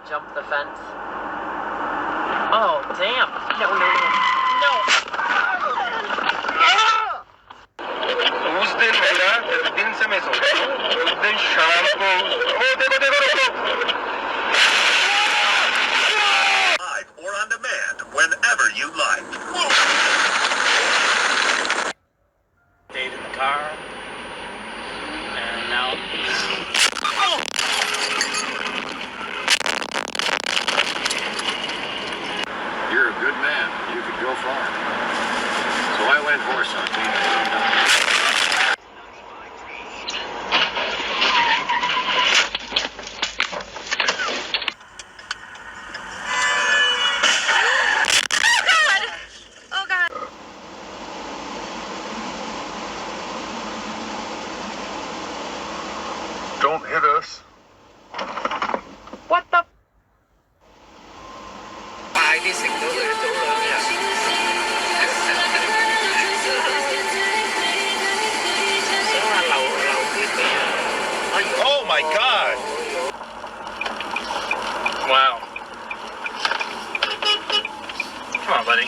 Jump the fence. Oh, damn. No. Live or on demand, whenever you like. Stayed in the car. And now... You're a good man. You could go far. So I went horse hunting. Don't hit us. What the... Oh my God! Wow. Come on, buddy.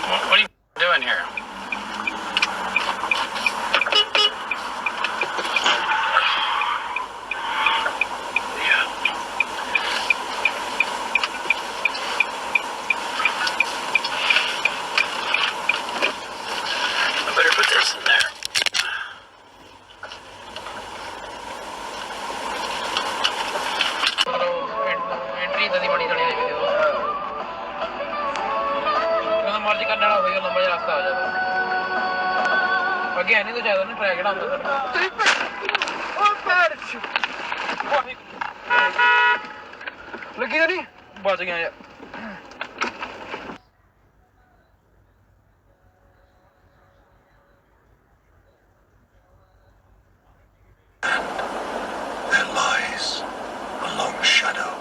What are you doing here? I better put this in there. ਅੱਗੇ ਨਹੀਂ ਤਾਂ ਜ਼ਿਆਦਾ ਨਾ track ਜਿਹੜਾ ਹੁੰਦਾ ਉਹ ਪੈਰ ਲੱਗੀ ਤਾਂ ਨਹੀਂ ਬਚ ਗਿਆ ਯਾਰ There lies a long shadow.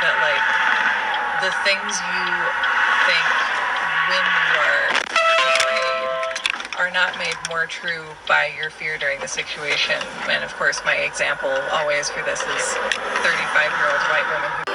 That like the things you think when you are afraid are not made more true by your fear during the situation. And of course, my example always for this is 35-year-old white woman who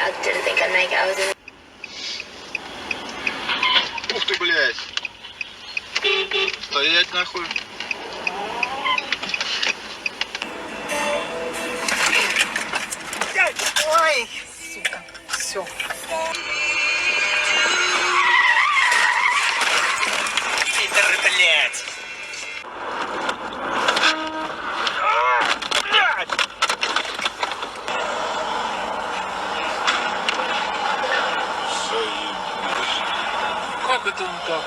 I didn't think I'd make it. I was in... Ух ты, блядь. Стоять нахуй. Ой, сука, все. Пидоры, блядь! Как это он так?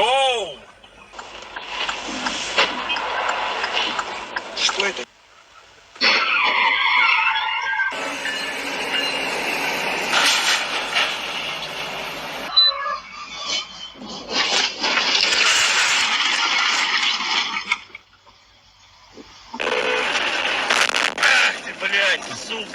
Oh! Блядь, сука.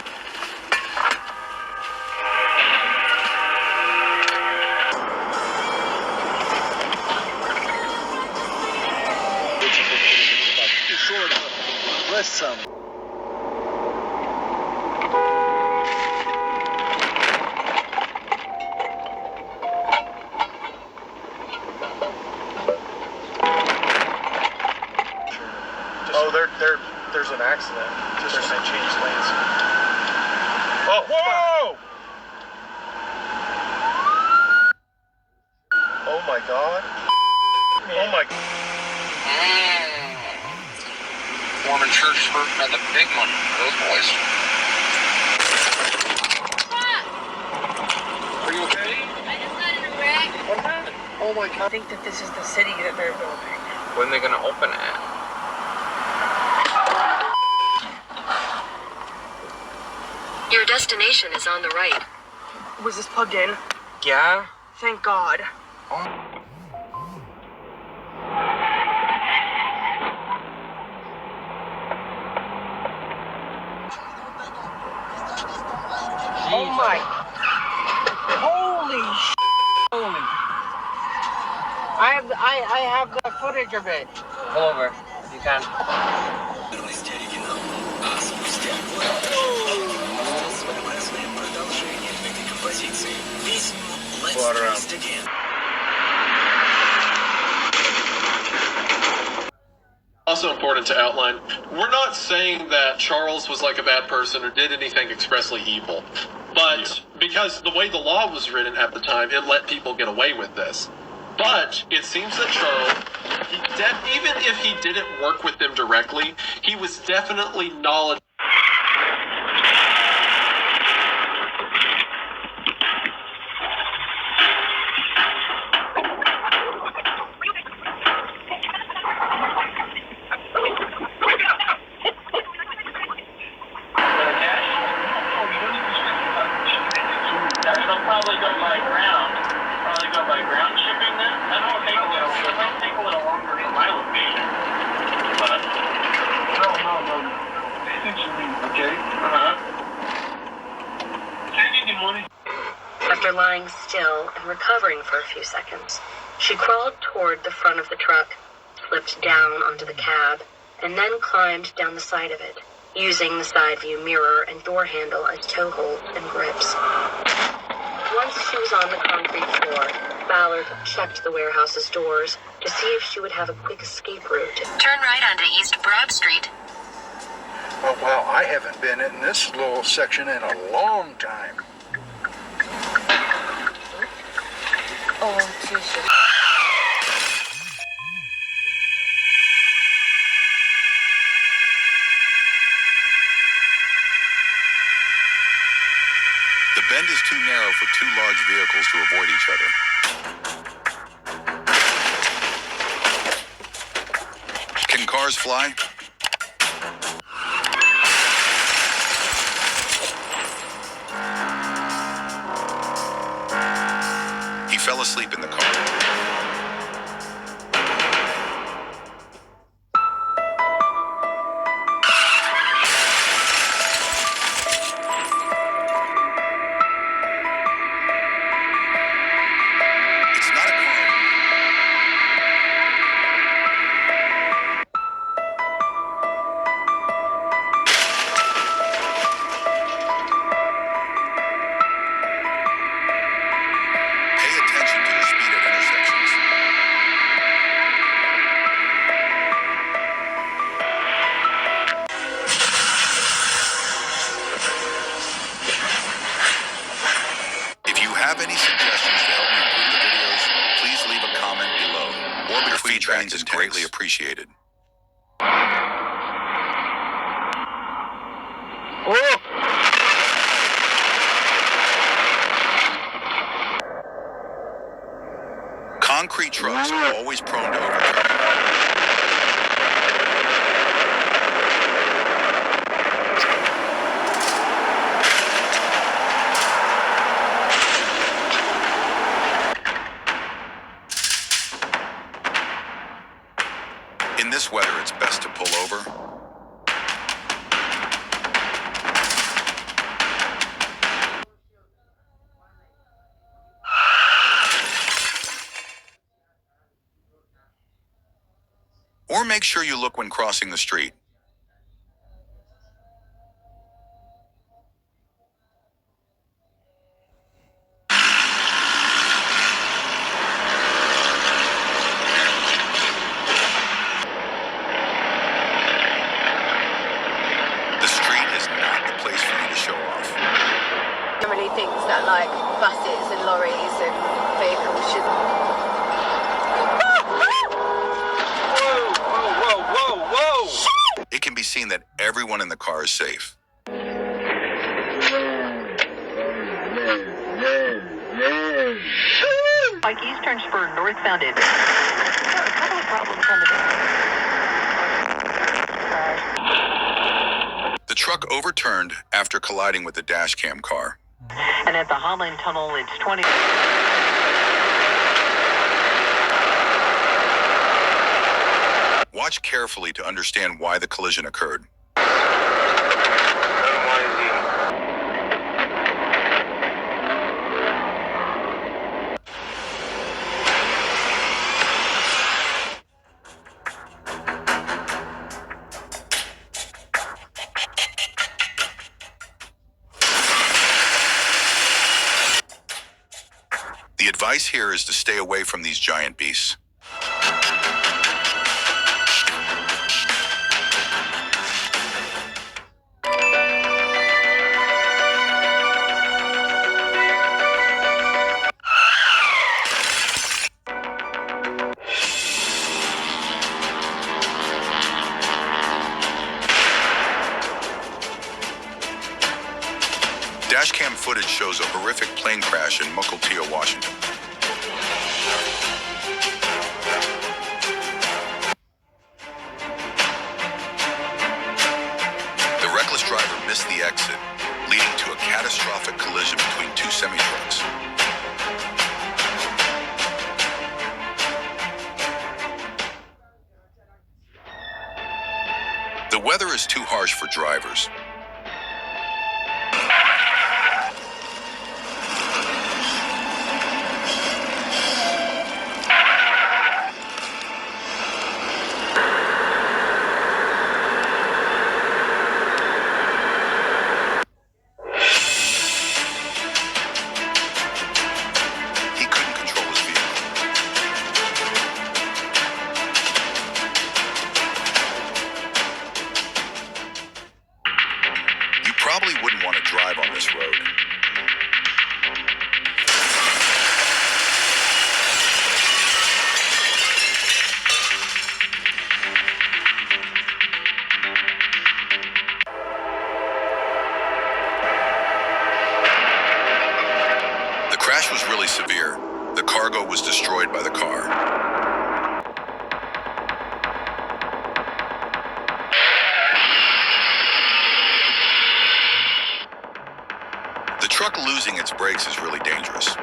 Oh, there's an accident. Just when they changed lanes. Oh, whoa! Oh my God. Oh my. Mormon church had the big money, those boys. Are you okay? I just got in a wreck. What happened? Oh my I God. think that this is the city that they're building. When are they gonna open it? Your destination is on the right. Was this plugged in? Yeah? Thank God. Oh my. Holy sh. Holy. I have the footage of it. Pull over. You can. Water out. Also important to outline, we're not saying that Charles was like a bad person or did anything expressly evil. But because the way the law was written at the time, it let people get away with this. But it seems that Charles, even if he didn't work with them directly, he was definitely knowledgeable. Probably go by ground shipping then? That might take a little longer from my location. But no. Okay. Changing money. After lying still and recovering for a few seconds, she crawled toward the front of the truck, slipped down onto the cab, and then climbed down the side of it, using the side view mirror and door handle as toe holds and grips. Once she was on the concrete floor, Ballard checked the warehouse's doors to see if she would have a quick escape route. Turn right onto East Broad Street. Oh, wow, I haven't been in this little section in a long time. Oh, Jesus. The bend is too narrow for two large vehicles to avoid each other. Can cars fly? He fell asleep in the car. Feedback is greatly appreciated. Concrete trucks are always prone to overturning. In this weather, it's best to pull over. Or make sure you look when crossing the street. The street is not the place for you to show off. Generally thinks that like buses and lorries and vehicles should. It can be seen that everyone in the car is safe. Like Eastern Spur northbound in. A couple of problems on the The truck overturned after colliding with the dash cam car. And at the Holland Tunnel, it's 20. Watch carefully to understand why the collision occurred. The advice here is to stay away from these giant beasts. Dashcam footage shows a horrific plane crash in Mukilteo, Washington. The reckless driver missed the exit, leading to a catastrophic collision between two semi-trucks. The weather is too harsh for drivers. He couldn't control his vehicle. You probably wouldn't want to drive on this road. The crash was really severe. The cargo was destroyed by the car. The truck losing its brakes is really dangerous.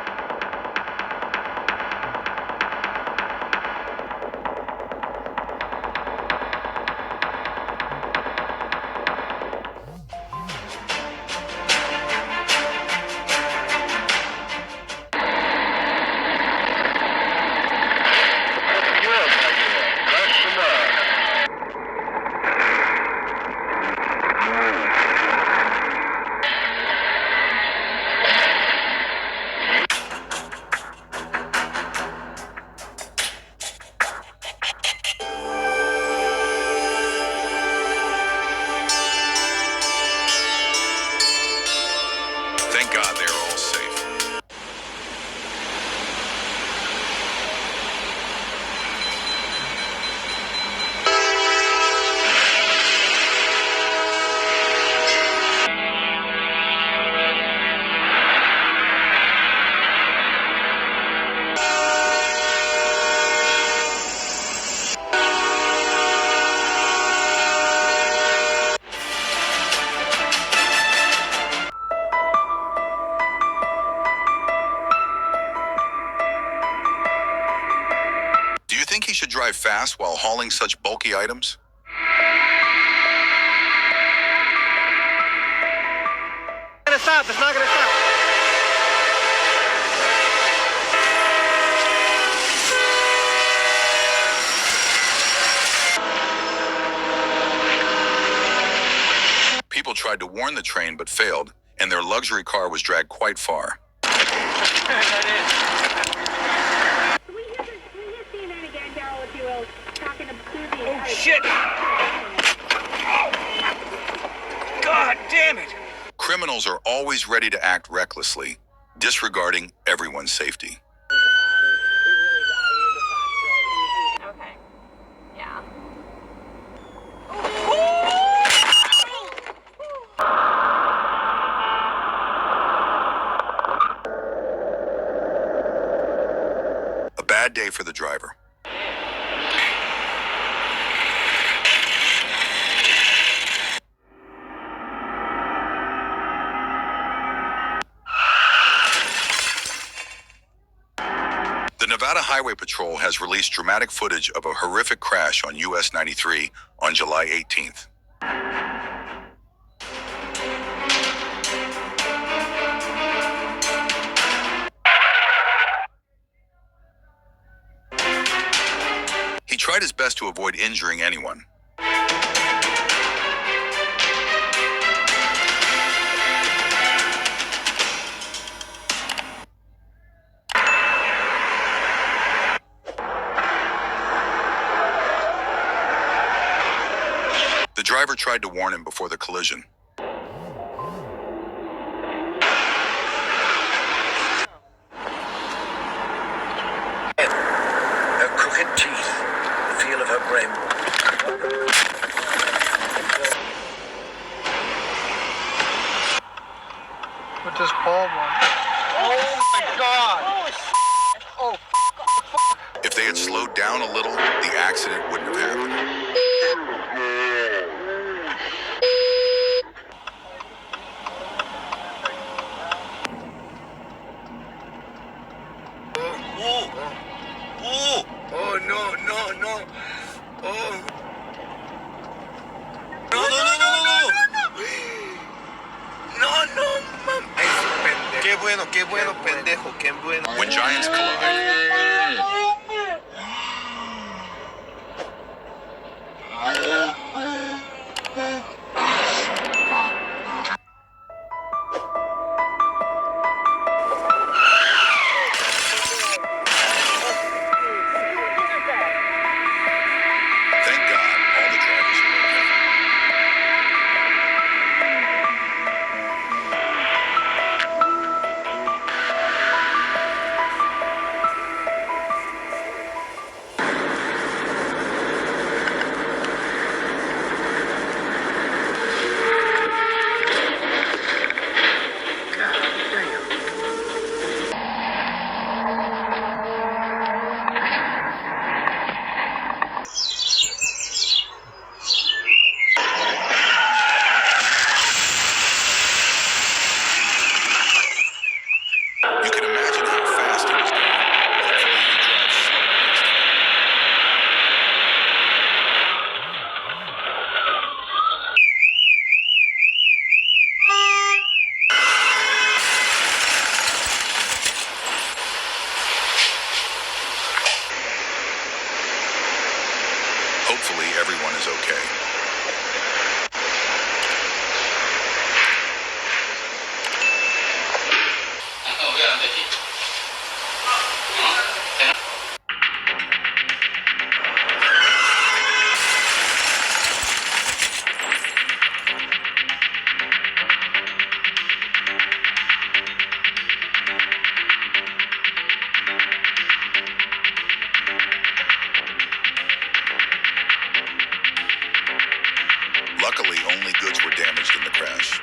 think he should drive fast while hauling such bulky items? It's not gonna stop. People tried to warn the train but failed, and their luxury car was dragged quite far. Oh shit! God damn it! Criminals are always ready to act recklessly, disregarding everyone's safety. Okay. Yeah. A bad day for the driver. The Nevada Highway Patrol has released dramatic footage of a horrific crash on US 93 on July 18th. He tried his best to avoid injuring anyone. The driver tried to warn him before the collision. Her crooked teeth, the feel of her brain. With this bald one. Oh my god! Oh, If they had slowed down a little, the accident wouldn't have happened. Oh, no. Oh. No, mam. Ay, pendejo. Qué bueno, pendejo, qué bueno. When giants collide, thank God all the drivers are okay. You can imagine how fast he was going. Hopefully he drives slow next time. Hopefully everyone is okay. Luckily, only goods were damaged in the crash.